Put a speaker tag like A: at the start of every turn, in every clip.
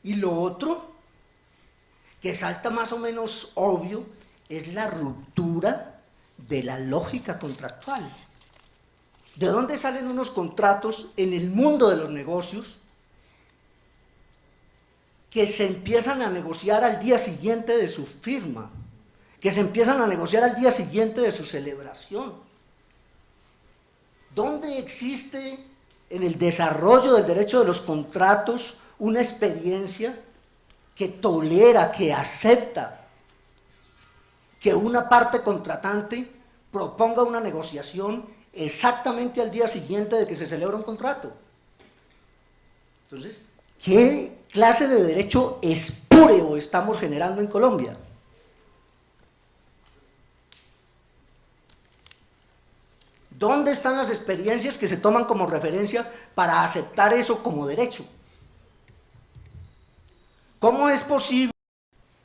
A: Y lo otro, que salta más o menos obvio, es la ruptura de la lógica contractual. ¿De dónde salen unos contratos en el mundo de los negocios que se empiezan a negociar al día siguiente de su firma, que se empiezan a negociar al día siguiente de su celebración? ¿Dónde existe en el desarrollo del derecho de los contratos una experiencia que tolera, que acepta que una parte contratante proponga una negociación exactamente al día siguiente de que se celebra un contrato? Entonces, ¿qué clase de derecho espúreo estamos generando en Colombia? ¿Dónde están las experiencias que se toman como referencia para aceptar eso como derecho? ¿Cómo es posible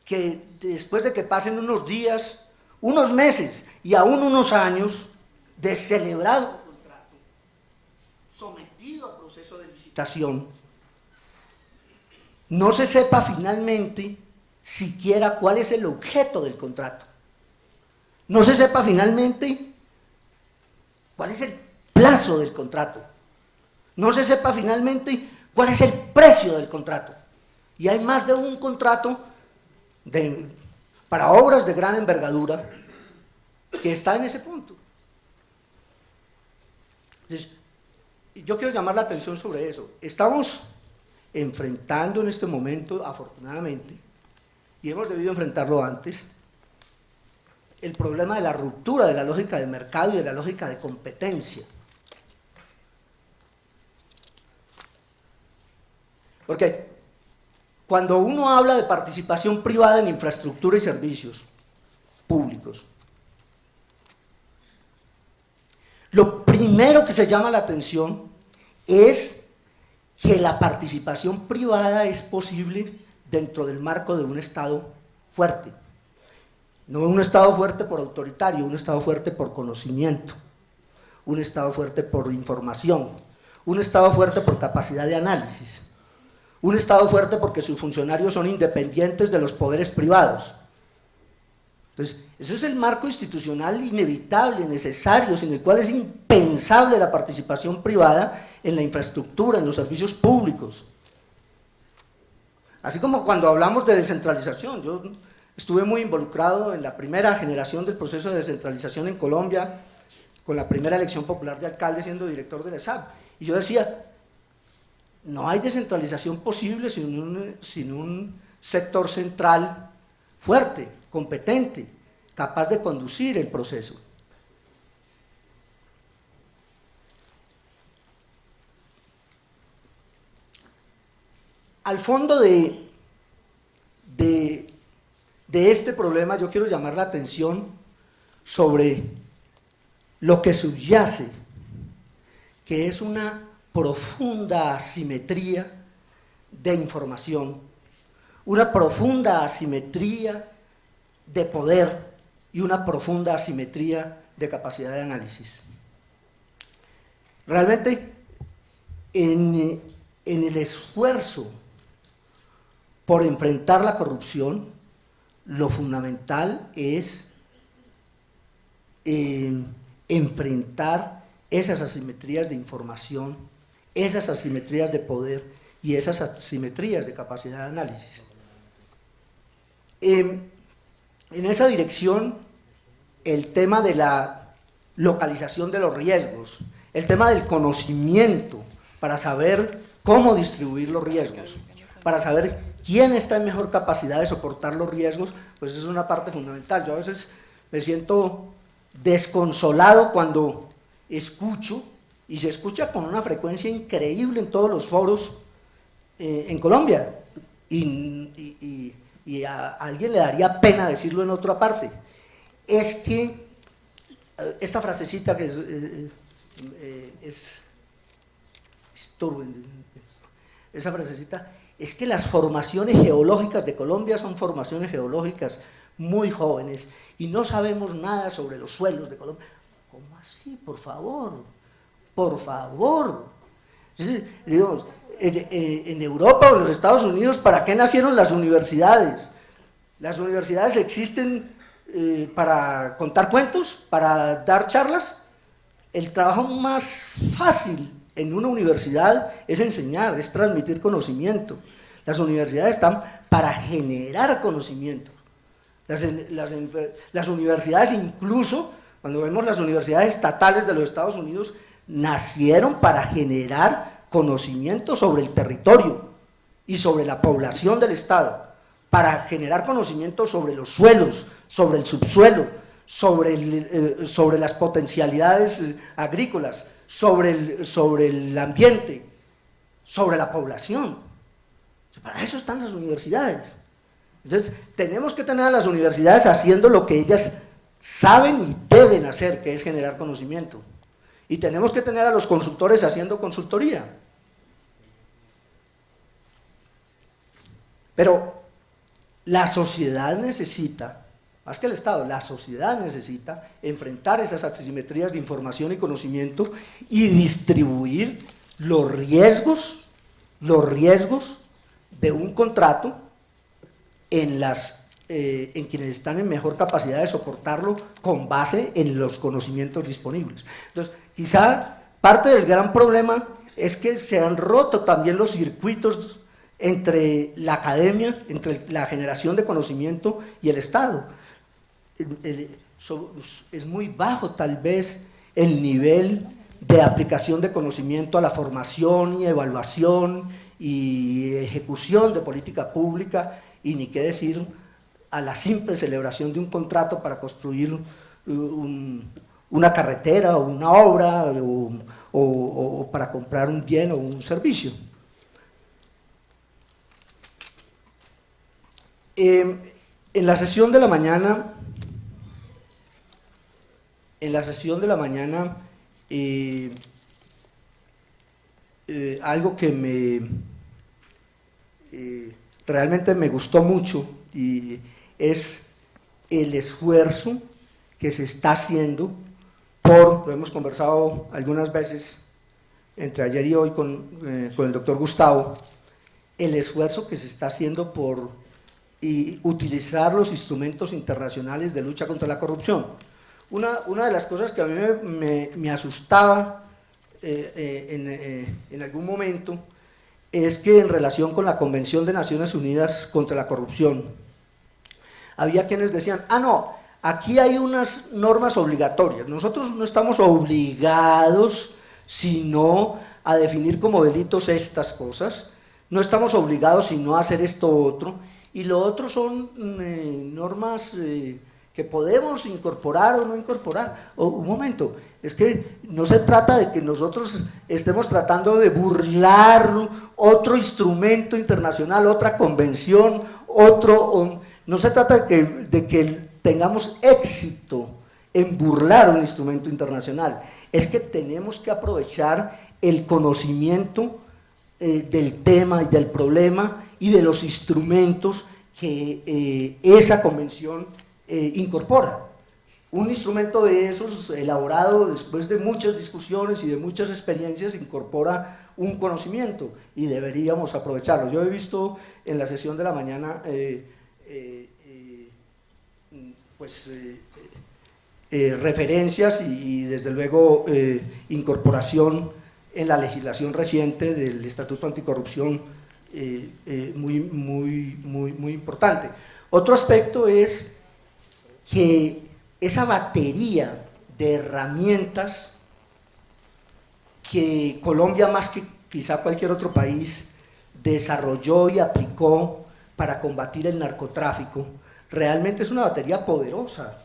A: que después de que pasen unos días, unos meses y aún unos años de celebrado contrato, sometido a proceso de licitación, no se sepa finalmente siquiera cuál es el objeto del contrato? No se sepa finalmente cuál es el plazo del contrato. No se sepa finalmente cuál es el precio del contrato. Y hay más de un contrato para obras de gran envergadura que está en ese punto. Entonces, yo quiero llamar la atención sobre eso. Estamos enfrentando en este momento, afortunadamente, y hemos debido enfrentarlo antes, el problema de la ruptura de la lógica de mercado y de la lógica de competencia. Porque cuando uno habla de participación privada en infraestructura y servicios públicos, lo primero que se llama la atención es que la participación privada es posible dentro del marco de un Estado fuerte. No un Estado fuerte por autoritario, un Estado fuerte por conocimiento, un Estado fuerte por información, un Estado fuerte por capacidad de análisis, un Estado fuerte porque sus funcionarios son independientes de los poderes privados. Entonces, eso es el marco institucional inevitable, necesario, sin el cual es impensable la participación privada en la infraestructura, en los servicios públicos. Así como cuando hablamos de descentralización, yo estuve muy involucrado en la primera generación del proceso de descentralización en Colombia, con la primera elección popular de alcalde siendo director del ESAP, y yo decía, no hay descentralización posible sin un sector central fuerte, competente, capaz de conducir el proceso. Al fondo de este problema yo quiero llamar la atención sobre lo que subyace, que es una profunda asimetría de información, una profunda asimetría de poder y una profunda asimetría de capacidad de análisis. Realmente, en el esfuerzo por enfrentar la corrupción, lo fundamental es enfrentar esas asimetrías de información, esas asimetrías de poder y esas asimetrías de capacidad de análisis. En esa dirección, el tema de la localización de los riesgos, el tema del conocimiento para saber cómo distribuir los riesgos, para saber quién está en mejor capacidad de soportar los riesgos, pues es una parte fundamental. Yo a veces me siento desconsolado cuando escucho, y se escucha con una frecuencia increíble en todos los foros en Colombia, y a alguien le daría pena decirlo en otra parte, es que esta frasecita que esa frasecita es que las formaciones geológicas de Colombia son formaciones geológicas muy jóvenes y no sabemos nada sobre los suelos de Colombia. ¿Cómo así? Por favor, por favor. Digamos, en Europa o en los Estados Unidos, ¿para qué nacieron las universidades? Las universidades existen para contar cuentos, para dar charlas. El trabajo más fácil en una universidad es enseñar, es transmitir conocimiento. Las universidades están para generar conocimiento. Las universidades, incluso cuando vemos las universidades estatales de los Estados Unidos, nacieron para generar conocimiento sobre el territorio y sobre la población del Estado, para generar conocimiento sobre los suelos, sobre el subsuelo, sobre las potencialidades agrícolas, sobre el ambiente, sobre la población. Para eso están las universidades. Entonces, tenemos que tener a las universidades haciendo lo que ellas saben y deben hacer, que es generar conocimiento. Y tenemos que tener a los consultores haciendo consultoría. Pero la sociedad necesita, más que el Estado, la sociedad necesita enfrentar esas asimetrías de información y conocimiento y distribuir los riesgos de un contrato en quienes están en mejor capacidad de soportarlo con base en los conocimientos disponibles. Entonces, quizá parte del gran problema es que se han roto también los circuitos entre la academia, entre la generación de conocimiento y el Estado. Es muy bajo tal vez el nivel de aplicación de conocimiento a la formación y evaluación y ejecución de política pública, y ni qué decir a la simple celebración de un contrato para construir una carretera o una obra o para comprar un bien o un servicio. En la sesión de la mañana, algo que realmente me gustó mucho y es el esfuerzo que se está haciendo lo hemos conversado algunas veces entre ayer y hoy con el doctor Gustavo, el esfuerzo que se está haciendo por utilizar los instrumentos internacionales de lucha contra la corrupción. Una de las cosas que a mí me asustaba en algún momento es que en relación con la Convención de Naciones Unidas contra la Corrupción, había quienes decían, no, aquí hay unas normas obligatorias, nosotros no estamos obligados sino a definir como delitos estas cosas, no estamos obligados sino a hacer esto otro, y lo otro son normas que podemos incorporar o no incorporar. Un momento, es que no se trata de que nosotros estemos tratando de burlar otro instrumento internacional, otra convención, no se trata de que tengamos éxito en burlar un instrumento internacional, es que tenemos que aprovechar el conocimiento del tema y del problema y de los instrumentos que esa convención incorpora. Un instrumento de esos, elaborado después de muchas discusiones y de muchas experiencias, incorpora un conocimiento y deberíamos aprovecharlo. Yo he visto en la sesión de la mañana referencias y desde luego incorporación en la legislación reciente del Estatuto Anticorrupción muy importante. Otro aspecto es que esa batería de herramientas que Colombia, más que quizá cualquier otro país, desarrolló y aplicó para combatir el narcotráfico, realmente es una batería poderosa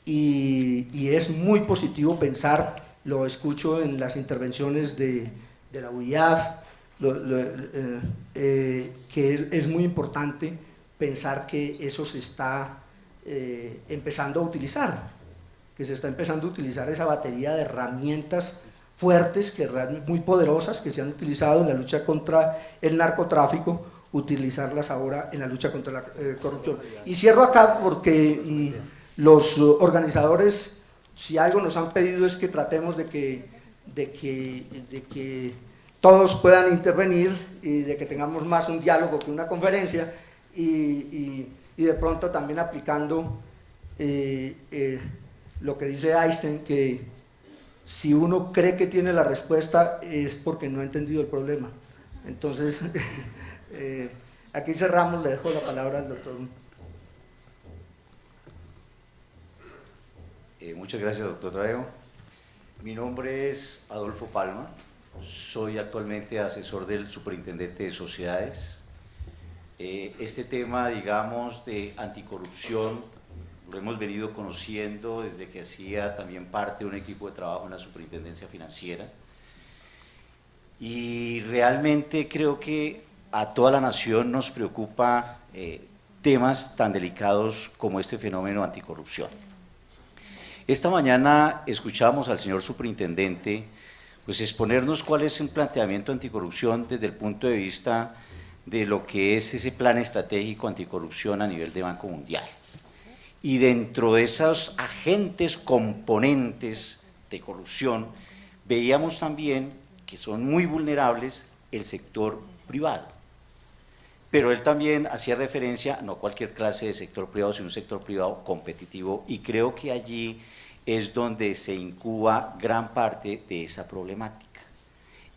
A: y es muy positivo pensar, lo escucho en las intervenciones de la UIAF, que es muy importante pensar que eso se está empezando a utilizar, esa batería de herramientas fuertes, muy poderosas, que se han utilizado en la lucha contra el narcotráfico, utilizarlas ahora en la lucha contra la corrupción. Y cierro acá porque los organizadores, si algo nos han pedido es que tratemos de que todos puedan intervenir y de que tengamos más un diálogo que una conferencia y de pronto también aplicando lo que dice Einstein, que si uno cree que tiene la respuesta es porque no ha entendido el problema. Entonces, aquí cerramos, le dejo la palabra al doctor.
B: Muchas gracias, doctor Tadeo. Mi nombre es Adolfo Palma, soy actualmente asesor del superintendente de sociedades. Este tema, digamos, de anticorrupción lo hemos venido conociendo desde que hacía también parte de un equipo de trabajo en la superintendencia financiera. Y realmente creo que a toda la nación nos preocupa temas tan delicados como este fenómeno anticorrupción. Esta mañana escuchamos al señor superintendente pues exponernos cuál es un planteamiento anticorrupción desde el punto de vista de lo que es ese plan estratégico anticorrupción a nivel de Banco Mundial. Y dentro de esos agentes componentes de corrupción, veíamos también que son muy vulnerables el sector privado. Pero él también hacía referencia, no cualquier clase de sector privado, sino un sector privado competitivo, y creo que allí es donde se incuba gran parte de esa problemática.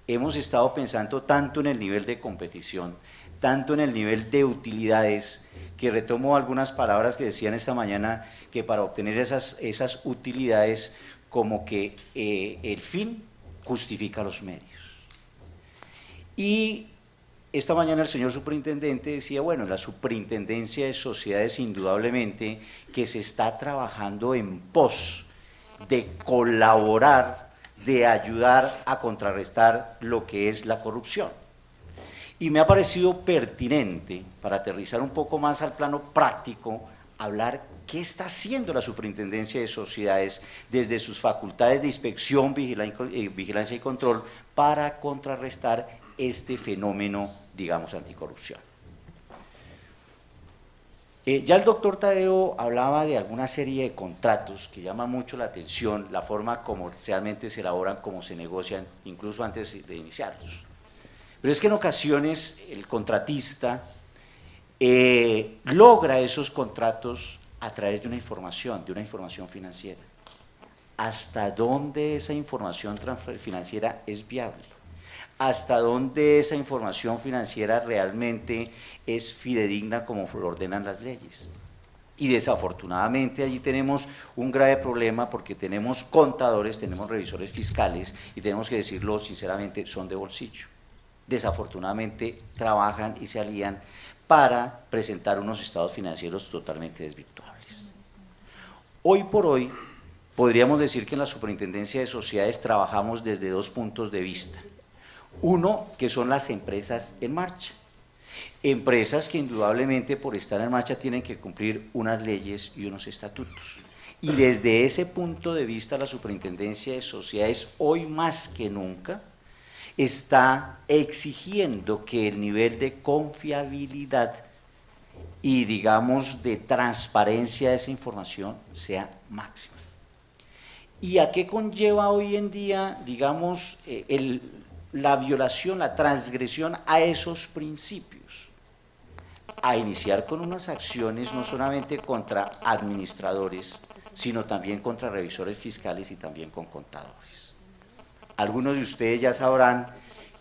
B: Hemos estado pensando tanto en el nivel de competición, tanto en el nivel de utilidades, que retomo algunas palabras que decían esta mañana, que para obtener esas utilidades, como que el fin justifica los medios. Y esta mañana el señor superintendente decía, bueno, la superintendencia de sociedades indudablemente que se está trabajando en pos de colaborar, de ayudar a contrarrestar lo que es la corrupción. Y me ha parecido pertinente, para aterrizar un poco más al plano práctico, hablar qué está haciendo la superintendencia de sociedades desde sus facultades de inspección, vigilancia y control para contrarrestar este fenómeno, digamos, anticorrupción. Ya el doctor Tadeo hablaba de alguna serie de contratos que llaman mucho la atención, la forma como realmente se elaboran, cómo se negocian, incluso antes de iniciarlos. Pero es que en ocasiones el contratista logra esos contratos a través de una información financiera. ¿Hasta dónde esa información financiera es viable? ¿Hasta dónde esa información financiera realmente es fidedigna como lo ordenan las leyes? Y desafortunadamente allí tenemos un grave problema porque tenemos contadores, tenemos revisores fiscales y tenemos que decirlo sinceramente, son de bolsillo. Desafortunadamente trabajan y se alían para presentar unos estados financieros totalmente desvirtuables. Hoy por hoy podríamos decir que en la Superintendencia de Sociedades trabajamos desde dos puntos de vista. Uno, que son las empresas en marcha. Empresas que indudablemente por estar en marcha tienen que cumplir unas leyes y unos estatutos. Y desde ese punto de vista la Superintendencia de Sociedades hoy más que nunca está exigiendo que el nivel de confiabilidad y digamos de transparencia de esa información sea máximo. ¿Y a qué conlleva hoy en día, digamos, la violación, la transgresión a esos principios? A iniciar con unas acciones no solamente contra administradores, sino también contra revisores fiscales y también con contadores. Algunos de ustedes ya sabrán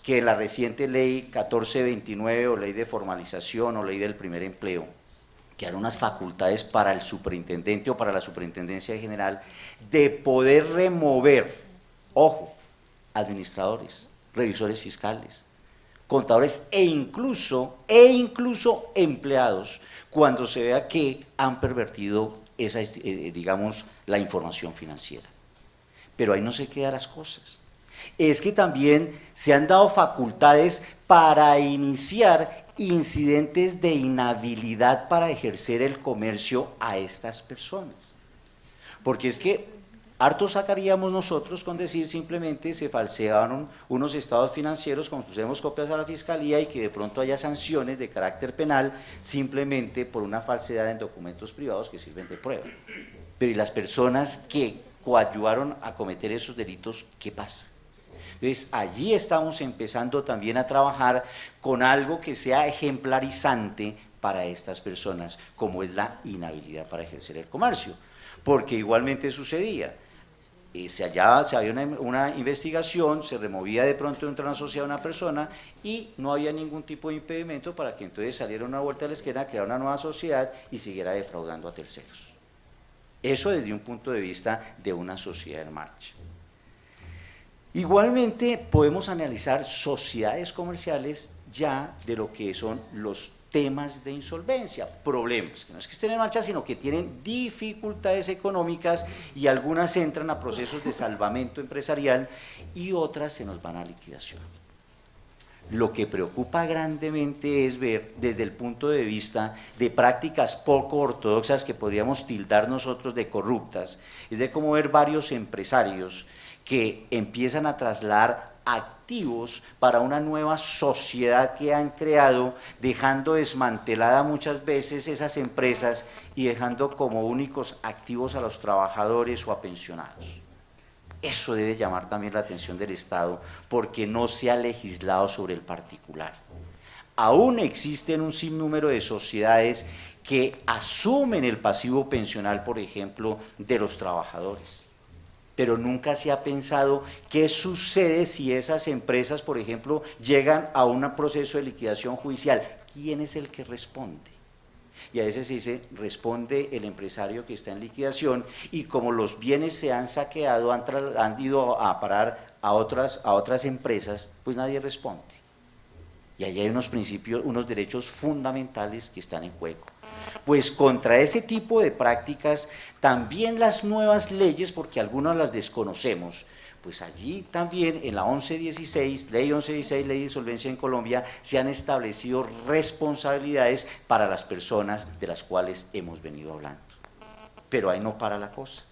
B: que la reciente ley 1429 o ley de formalización o ley del primer empleo, que eran unas facultades para el superintendente o para la superintendencia general de poder remover, ojo, administradores, revisores fiscales, contadores e incluso empleados cuando se vea que han pervertido esa, digamos, la información financiera. Pero ahí no se quedan las cosas. Es que también se han dado facultades para iniciar incidentes de inhabilidad para ejercer el comercio a estas personas. Porque es que harto sacaríamos nosotros con decir simplemente se falsearon unos estados financieros, como pusimos copias a la fiscalía y que de pronto haya sanciones de carácter penal simplemente por una falsedad en documentos privados que sirven de prueba. Pero ¿y las personas que coadyuvaron a cometer esos delitos, qué pasa? Entonces, allí estamos empezando también a trabajar con algo que sea ejemplarizante para estas personas, como es la inhabilidad para ejercer el comercio. Porque igualmente sucedía, se había una investigación, se removía de pronto entre una sociedad una persona y no había ningún tipo de impedimento para que entonces saliera una vuelta a la esquina, creara una nueva sociedad y siguiera defraudando a terceros. Eso desde un punto de vista de una sociedad en marcha. Igualmente podemos analizar sociedades comerciales ya de lo que son los temas de insolvencia, problemas, que no es que estén en marcha, sino que tienen dificultades económicas y algunas entran a procesos de salvamento empresarial y otras se nos van a liquidación. Lo que preocupa grandemente es ver desde el punto de vista de prácticas poco ortodoxas que podríamos tildar nosotros de corruptas, es de cómo ver varios empresarios que empiezan a trasladar activos para una nueva sociedad que han creado, dejando desmantelada muchas veces esas empresas y dejando como únicos activos a los trabajadores o a pensionados. Eso debe llamar también la atención del Estado porque no se ha legislado sobre el particular. Aún existen un sinnúmero de sociedades que asumen el pasivo pensional, por ejemplo, de los trabajadores. Pero nunca se ha pensado qué sucede si esas empresas, por ejemplo, llegan a un proceso de liquidación judicial. ¿Quién es el que responde? Y a veces se dice, responde el empresario que está en liquidación y como los bienes se han saqueado, han ido a parar a otras empresas, pues nadie responde. Y allí hay unos principios, unos derechos fundamentales que están en juego. Pues contra ese tipo de prácticas, también las nuevas leyes, porque algunas las desconocemos, pues allí también en la 1116, ley 1116, ley de insolvencia en Colombia, se han establecido responsabilidades para las personas de las cuales hemos venido hablando. Pero ahí no para la cosa.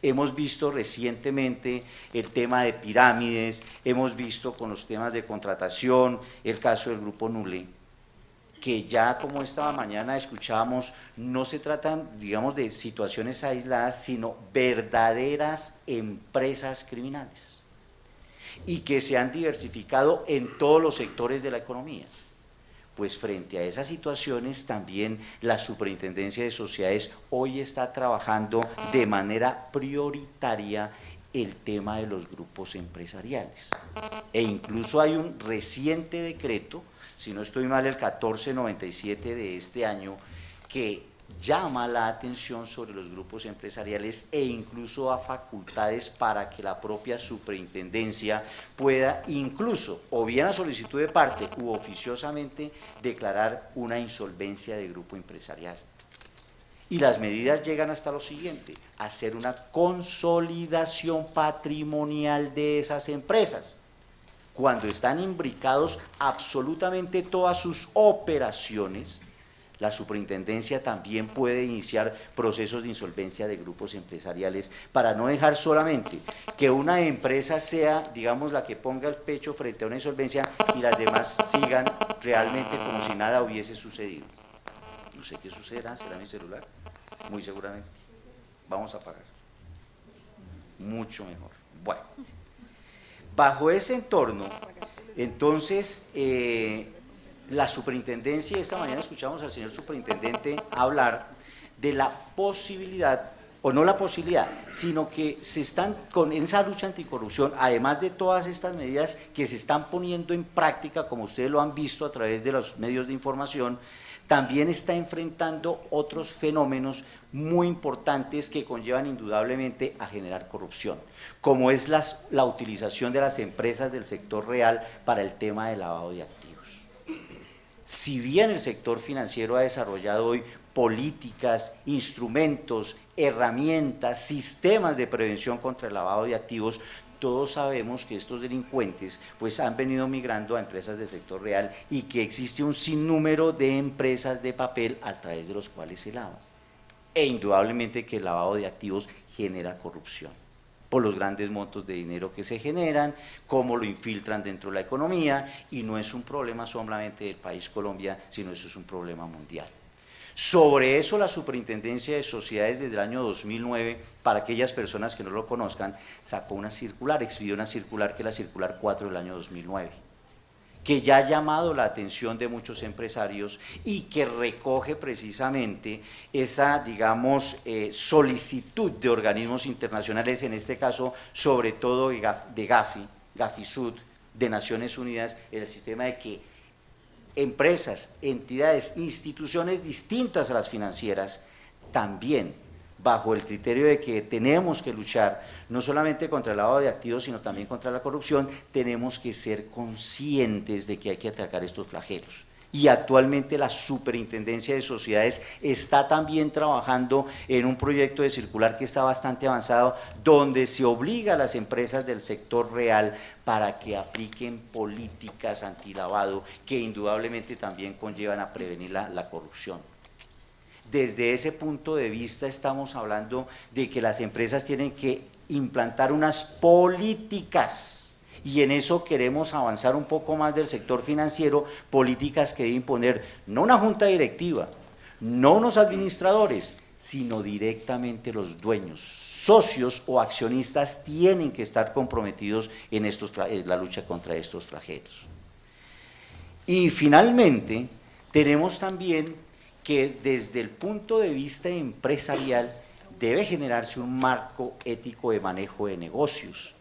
B: Hemos visto recientemente el tema de pirámides, hemos visto con los temas de contratación, el caso del Grupo Nule, que ya como esta mañana escuchábamos, no se tratan, digamos, de situaciones aisladas, sino verdaderas empresas criminales, y que se han diversificado en todos los sectores de la economía. Pues frente a esas situaciones también la Superintendencia de Sociedades hoy está trabajando de manera prioritaria el tema de los grupos empresariales. E incluso hay un reciente decreto, si no estoy mal, el 1497 de este año, que llama la atención sobre los grupos empresariales e incluso a facultades para que la propia superintendencia pueda incluso, o bien a solicitud de parte u oficiosamente, declarar una insolvencia de grupo empresarial. Y las medidas llegan hasta lo siguiente, hacer una consolidación patrimonial de esas empresas. Cuando están imbricados absolutamente todas sus operaciones, la superintendencia también puede iniciar procesos de insolvencia de grupos empresariales para no dejar solamente que una empresa sea, digamos, la que ponga el pecho frente a una insolvencia y las demás sigan realmente como si nada hubiese sucedido. No sé qué sucederá, ¿será mi celular? Muy seguramente. Vamos a apagar. Mucho mejor. Bueno, bajo ese entorno, entonces, la superintendencia, esta mañana escuchamos al señor superintendente hablar de la posibilidad, o no la posibilidad, sino que se están con esa lucha anticorrupción, además de todas estas medidas que se están poniendo en práctica, como ustedes lo han visto a través de los medios de información, también está enfrentando otros fenómenos muy importantes que conllevan indudablemente a generar corrupción, como es la utilización de las empresas del sector real para el tema de lavado de activos. Si bien el sector financiero ha desarrollado hoy políticas, instrumentos, herramientas, sistemas de prevención contra el lavado de activos, todos sabemos que estos delincuentes pues han venido migrando a empresas del sector real y que existe un sinnúmero de empresas de papel a través de los cuales se lavan. E indudablemente que el lavado de activos genera corrupción por los grandes montos de dinero que se generan, cómo lo infiltran dentro de la economía, y no es un problema solamente del país Colombia, sino eso es un problema mundial. Sobre eso la Superintendencia de Sociedades desde el año 2009, para aquellas personas que no lo conozcan, sacó una circular, expidió una circular que es la circular 4 del año 2009, que ya ha llamado la atención de muchos empresarios y que recoge precisamente esa, digamos, solicitud de organismos internacionales, en este caso, sobre todo de Gafi, Gafisud, de Naciones Unidas, el sistema de que empresas, entidades, instituciones distintas a las financieras, también bajo el criterio de que tenemos que luchar no solamente contra el lavado de activos, sino también contra la corrupción, tenemos que ser conscientes de que hay que atacar estos flagelos. Y actualmente la Superintendencia de Sociedades está también trabajando en un proyecto de circular que está bastante avanzado, donde se obliga a las empresas del sector real para que apliquen políticas antilavado, que indudablemente también conllevan a prevenir la corrupción. Desde ese punto de vista estamos hablando de que las empresas tienen que implantar unas políticas, y en eso queremos avanzar un poco más del sector financiero, políticas que deben imponer no una junta directiva, no unos administradores, sino directamente los dueños, socios o accionistas tienen que estar comprometidos en la lucha contra estos flagelos. Y finalmente, tenemos también que desde el punto de vista empresarial debe generarse un marco ético de manejo de negocios,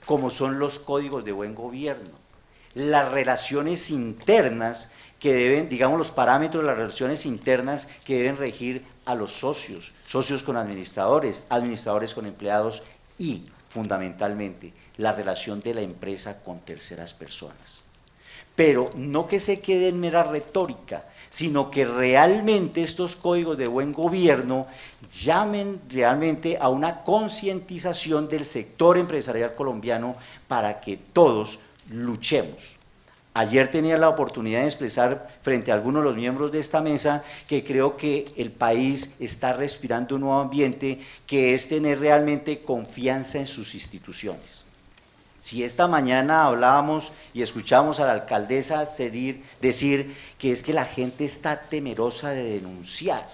B: como son los códigos de buen gobierno, las relaciones internas que deben, digamos, los parámetros de las relaciones internas que deben regir a los socios, socios con administradores, administradores con empleados y, fundamentalmente, la relación de la empresa con terceras personas. Pero no que se quede en mera retórica, sino que realmente estos códigos de buen gobierno llamen realmente a una concientización del sector empresarial colombiano para que todos luchemos. Ayer tenía la oportunidad de expresar frente a algunos de los miembros de esta mesa que creo que el país está respirando un nuevo ambiente, que es tener realmente confianza en sus instituciones. Si esta mañana hablábamos y escuchábamos a la alcaldesa decir que es que la gente está temerosa de denunciar,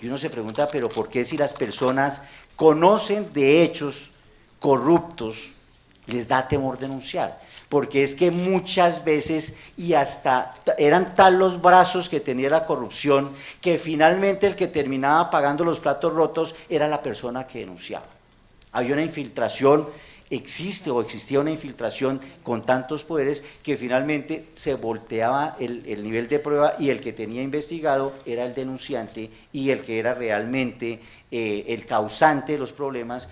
B: y uno se pregunta, pero ¿por qué si las personas conocen de hechos corruptos les da temor denunciar? Porque es que muchas veces, y hasta eran tal los brazos que tenía la corrupción, que finalmente el que terminaba pagando los platos rotos era la persona que denunciaba. Había una infiltración, existía una infiltración con tantos poderes que finalmente se volteaba el nivel de prueba, y el que tenía investigado era el denunciante, y el que era realmente el causante de los problemas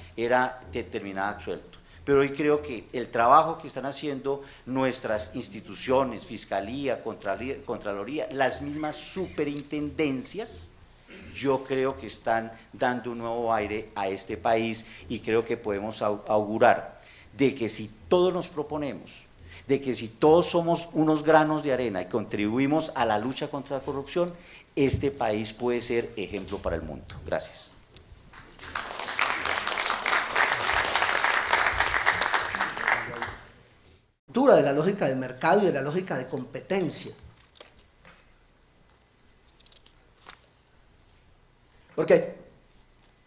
B: terminaba absuelto. Pero hoy creo que el trabajo que están haciendo nuestras instituciones, Fiscalía, Contraloría, las mismas superintendencias, yo creo que están dando un nuevo aire a este país, y creo que podemos augurar de que si todos nos proponemos, de que si todos somos unos granos de arena y contribuimos a la lucha contra la corrupción, este país puede ser ejemplo para el mundo. Gracias.
A: De la lógica de mercado y de la lógica de competencia. Porque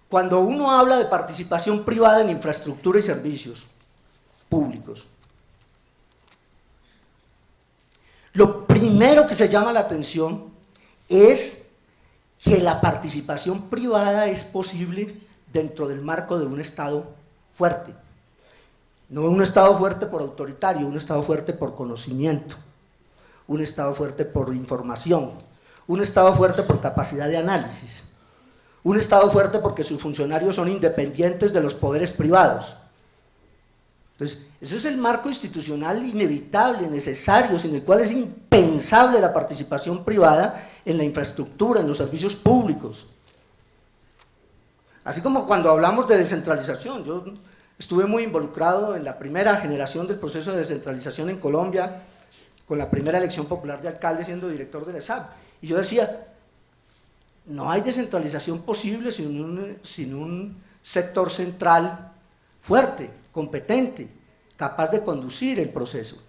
A: cuando uno habla de participación privada en infraestructura y servicios públicos, lo primero que se llama la atención es que la participación privada es posible dentro del marco de un Estado fuerte. No un Estado fuerte por autoritario, un Estado fuerte por conocimiento, un Estado fuerte por información, un Estado fuerte por capacidad de análisis, un Estado fuerte porque sus funcionarios son independientes de los poderes privados. Entonces, ese es el marco institucional inevitable, necesario, sin el cual es impensable la participación privada en la infraestructura, en los servicios públicos. Así como cuando hablamos de descentralización, yo estuve muy involucrado en la primera generación del proceso de descentralización en Colombia, con la primera elección popular de alcalde siendo director del ESAP, y yo decía, no hay descentralización posible sin un sector central fuerte, competente, capaz de conducir el proceso.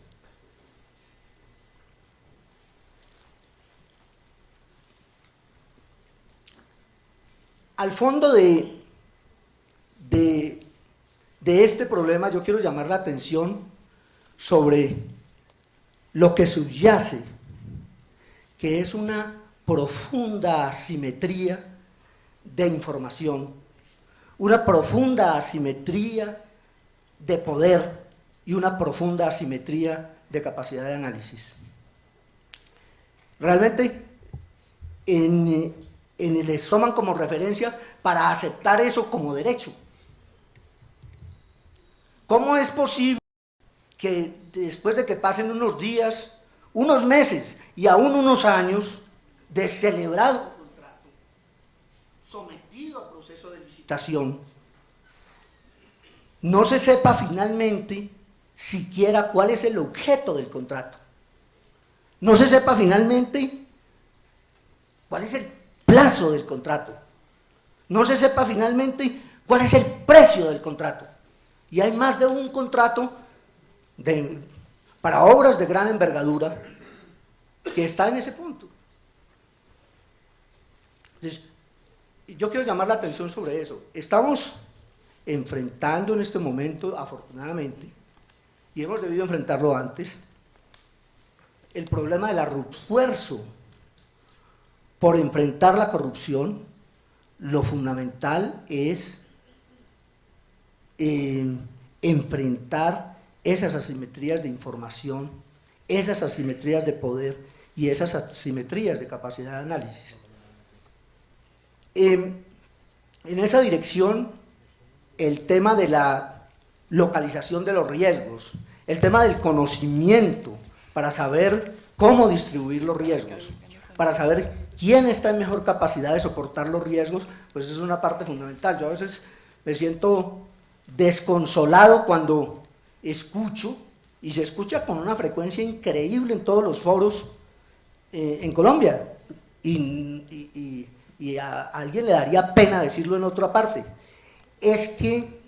A: al fondo de este problema yo quiero llamar la atención sobre lo que subyace, que es una profunda asimetría de información, una profunda asimetría de poder y una profunda asimetría de capacidad de análisis. Realmente en les toman como referencia para aceptar eso como derecho. ¿Cómo es posible que después de que pasen unos días, unos meses y aún unos años de celebrado contrato, sometido a proceso de licitación, no se sepa finalmente siquiera cuál es el objeto del contrato? No se sepa finalmente cuál es el plazo del contrato. No se sepa finalmente cuál es el precio del contrato. Y hay más de un contrato para obras de gran envergadura que está en ese punto. Entonces, yo quiero llamar la atención sobre eso. Estamos enfrentando en este momento, afortunadamente, y hemos debido enfrentarlo antes, el problema del esfuerzo por enfrentar la corrupción. Lo fundamental es enfrentar esas asimetrías de información, esas asimetrías de poder y esas asimetrías de capacidad de análisis. En esa dirección, el tema de la localización de los riesgos, el tema del conocimiento para saber cómo distribuir los riesgos, para saber quién está en mejor capacidad de soportar los riesgos, pues es una parte fundamental. Yo a veces me siento desconsolado cuando escucho, y se escucha con una frecuencia increíble en todos los foros en Colombia, y a alguien le daría pena decirlo en otra parte, es que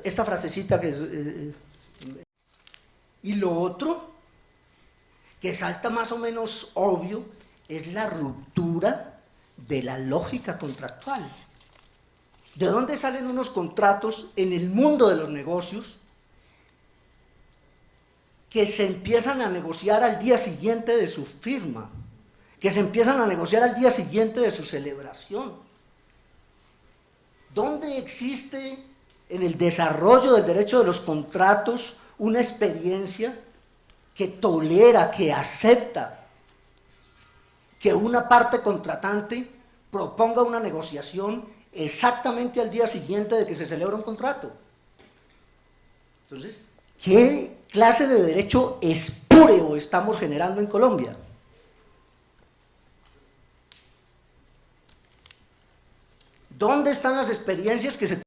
A: esta frasecita que es, y lo otro que salta más o menos obvio es la ruptura de la lógica contractual. ¿De dónde salen unos contratos en el mundo de los negocios que se empiezan a negociar al día siguiente de su firma, que se empiezan a negociar al día siguiente de su celebración? ¿Dónde existe en el desarrollo del derecho de los contratos una experiencia que tolera, que acepta que una parte contratante proponga una negociación exactamente al día siguiente de que se celebra un contrato? Entonces, ¿qué clase de derecho espúreo estamos generando en Colombia? ¿Dónde están las experiencias que se